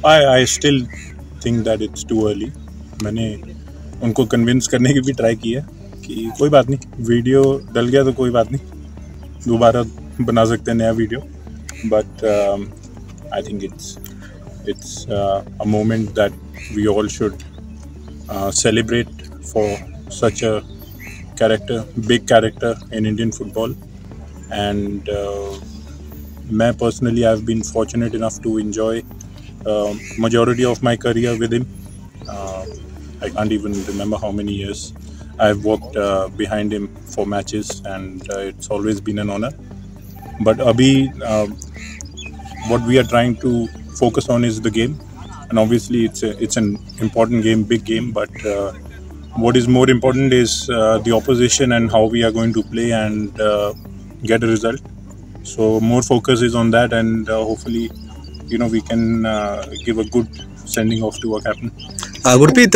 I still think that it's too early. मैंने उनको convince करने की भी ट्राई की है कि कोई बात नहीं, वीडियो डल गया तो कोई बात नहीं, दोबारा बना सकते हैं नया video. But I think it's a moment that we all should celebrate for such a big character in Indian football. And मैं personally I've been fortunate enough to enjoy majority of my career with him. I can't even remember how many years I've walked behind him for matches, and it's always been an honor. But abhi what we are trying to focus on is the game, and obviously it's an important game, big game, but what is more important is the opposition and how we are going to play and get a result. So more focus is on that, and hopefully we can give a good sending off to our captain. Gurpreet,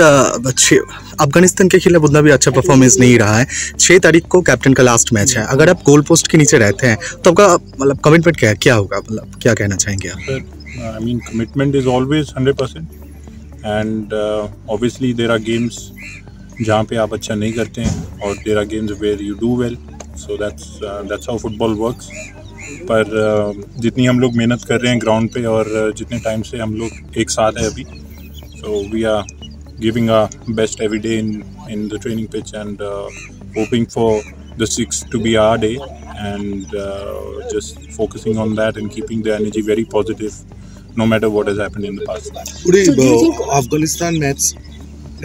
Afghanistan के खिलाफ उतना भी अच्छा performance नहीं रहा है. 6 तारीख को कैप्टन का लास्ट मैच है. अगर आप गोल पोस्ट के नीचे रहते हैं तो आपका मतलब कमिटमेंट क्या होगा, मतलब क्या कहना चाहेंगे आप? I mean, commitment is always 100%, and obviously there are games जहाँ पे आप अच्छा नहीं करते हैं, और there are games where you do well. So that's how football works. पर जितनी हम लोग मेहनत कर रहे हैं ग्राउंड पे, और जितने टाइम से हम लोग एक साथ हैं अभी, so we are giving our best every day in the training pitch, and hoping for the 6th to be our day, and just focusing on that and keeping the energy very positive no matter what has happened in the past. Afghanistan match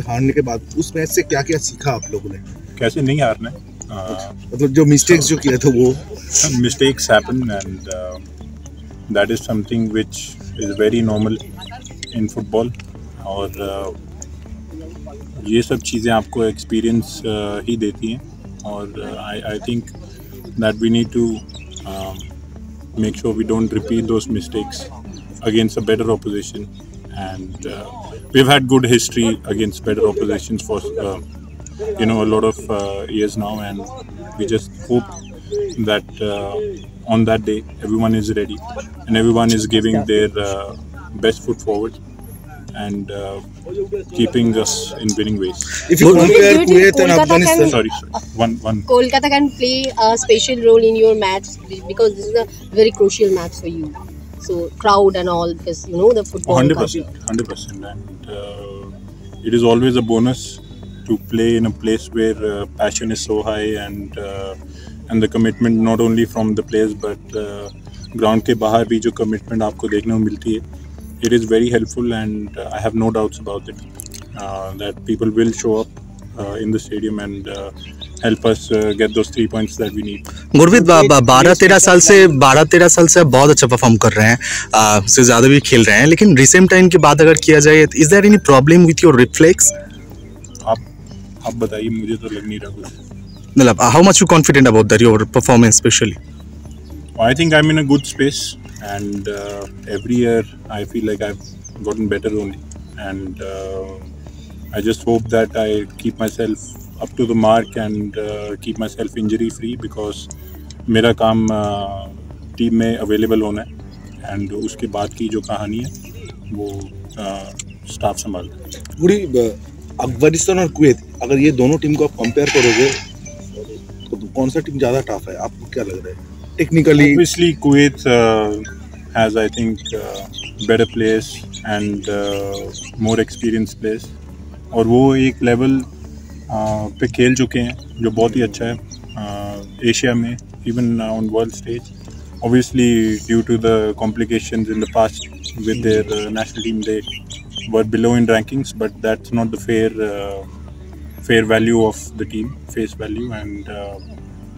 हारने के बाद उस match से क्या-क्या सीखा आप लोगों ने? कैसे नहीं हारना है, मतलब जो मिस्टेक्स जो किए थे वो mistakes happen, and that is something which is very normal in football. और ये सब चीज़ें आपको एक्सपीरियंस ही देती हैं, और I think that we need to make sure we don't repeat those mistakes against a better opposition, and we've had good history against better oppositions for a lot of years now, and we just hope that on that day everyone is ready and everyone is giving their best foot forward, and keeping us in winning ways. If you compare Kuwait and Afghanistan, sorry, one. Kolkata can play a special role in your match because this is a very crucial match for you. So crowd and all, because the football. 100%, and it is always a bonus to play in a place where passion is so high, and the commitment not only from the players but ground के बाहर भी जो commitment आपको देखने को मिलती है, it is very helpful, and I have no doubts about it that people will show up in the stadium and help us get those 3 points that we need. Gurpreet, 12-13 साल से आप बहुत अच्छा परफॉर्म कर रहे हैं, उससे ज़्यादा भी खेल रहे हैं, लेकिन रिसेंट टाइम की बात अगर किया जाए, is there any problem with your reflex? आप बताइए, मुझे तो लग नहीं रहा कुछ. मतलब how much you confident about that your performance specially? I think I'm in a good space, and every year I feel like I've gotten better only, and I just hope that I keep myself up to the mark and keep myself injury free, because मेरा काम team में available होना है, and उसके बाद की जो कहानी है वो स्टाफ संभालता है. अफगानिस्तान और कुवैत, अगर ये दोनों टीम को आप कंपेयर करोगे तो कौन सा टीम ज़्यादा टफ है, आपको क्या लग रहा है technically? Obviously Kuwait has, I think, better players and more experienced players, और वो एक लेवल पे खेल चुके हैं जो बहुत ही अच्छा है एशिया में, even on world stage. Obviously due to the complications in the past with their national team, they were below in rankings, but that's not the fair value of the team, face value, and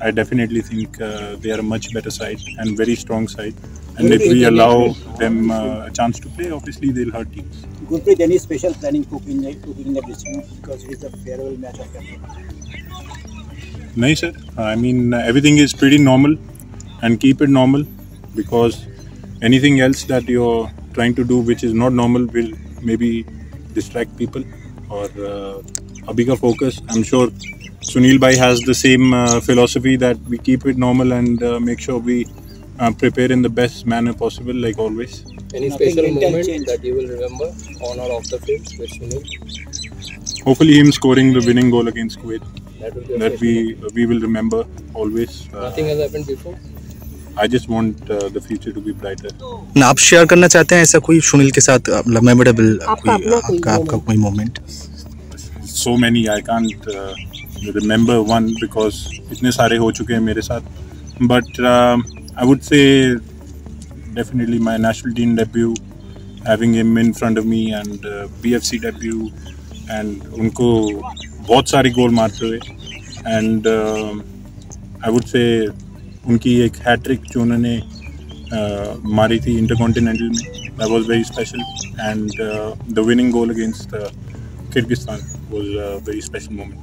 I definitely think they are a much better side and very strong side, and if we allow them a chance to play, obviously they'll hurt teams. Gurpreet, any special planning cooking in the dressing room because it is a farewell match of captain? No sir, I mean everything is pretty normal, and keep it normal, because anything else that you're trying to do which is not normal will maybe distract people, or abhi ka focus, I'm sure Sunil bhai has the same philosophy, that we keep it normal and make sure we prepare in the best manner possible, like always. Any Nothing special mental moment change. that you will remember on or off the field with Sunil? Hopefully, him scoring the winning goal against Kuwait. That will be a That special moment. we will remember always. Nothing has happened before. I just want the future to be brighter. ना आप share करना चाहते हैं ऐसा कोई सुनील के साथ मतलब मेमोरेबल आपका अपना कोई आपका कोई moment? So many I can't remember one because इतने सारे हो चुके हैं मेरे साथ. But I would say definitely my national team debut, having him in front of me, and BFC debut, and उनको बहुत सारी गोल मारते हुए, and I would say उनकी एक हैट्रिक जो उन्होंने मारी थी इंटरकॉन्टिनेंटल में, that was very special, and the winning goal against Kyrgyzstan was a very special moment.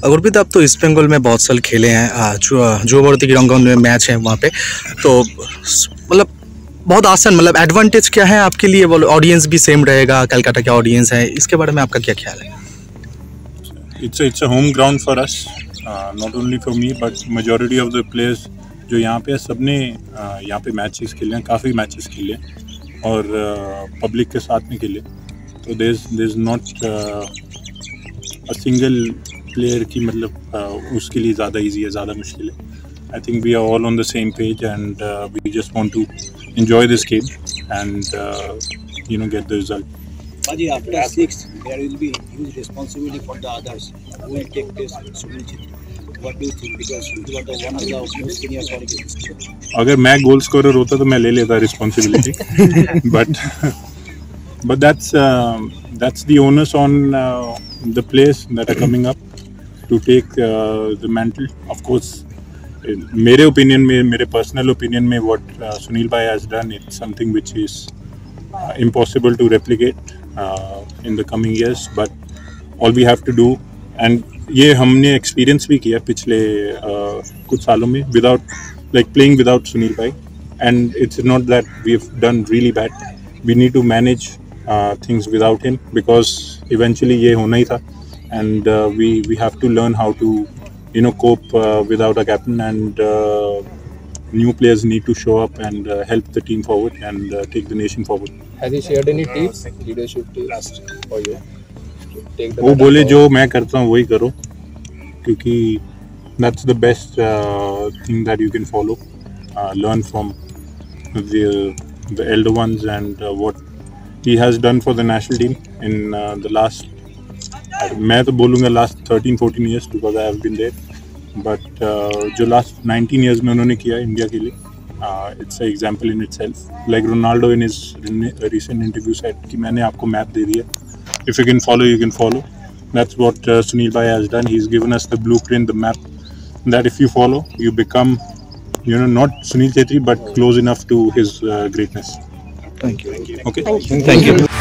Gurpreet, आप तो ईस्ट बंगाल में बहुत साल खेले हैं, जो वर्ती की रंगन में मैच है वहाँ पे, तो मतलब बहुत आसान, मतलब एडवांटेज क्या है आपके लिए? वो ऑडियंस भी सेम रहेगा, कलकत्ता का ऑडियंस है, इसके बारे में आपका क्या ख्याल है? It's a home ground for us, not only for me but majority of the players जो यहाँ पे सबने यहाँ पे मैचेस खेले हैं, काफ़ी मैचेस खेले हैं और पब्लिक के साथ में खेले, तो there's not a single player की मतलब उसके लिए ज़्यादा इजी है, ज़्यादा मुश्किल है. I think we are all on the same page and we just want to enjoy this game and get the result. Baji, after 6, there will be huge responsibility for the others who will take place with Sunil Chhetri. What do you think? Because you are the one of the most senior foreigners. अगर मैं goal scorer होता तो मैं ले लेता responsibility, but that's the onus on the players that are coming up to take the mantle. Of course, मेरे opinion में, मेरे पर्सनल ओपिनियन में what Sunil bhai has done, it's something which is impossible to replicate in the coming years, but all we have to do, and ये हमने experience भी किया पिछले कुछ सालों में without playing without Sunil bhai, and it's not that we've done really bad. We need to manage things without him because eventually ये होना ही था, and we have to learn how to cope without a captain, and new players need to show up and help the team forward and take the nation forward. Has he shared any tips, leadership tips for you? Take the वो बोले जो मैं करता हूँ वही करो, क्योंकि that's the best thing that you can follow, learn from the elder ones, and what he has done for the national team in the last, मैं तो बोलूँगा last 13-14 years because I have been there, but जो last 19 years में उन्होंने किया India के लिए, it's an example in itself. Like Ronaldo in his recent interview said कि मैंने आपको मैप दे दिया, if you can follow you can follow. That's what Sunil bhai has done. He's given us the blueprint, the map, that if you follow you become not Sunil Chhetri but close enough to his greatness. Thank you. Okay, Thank you.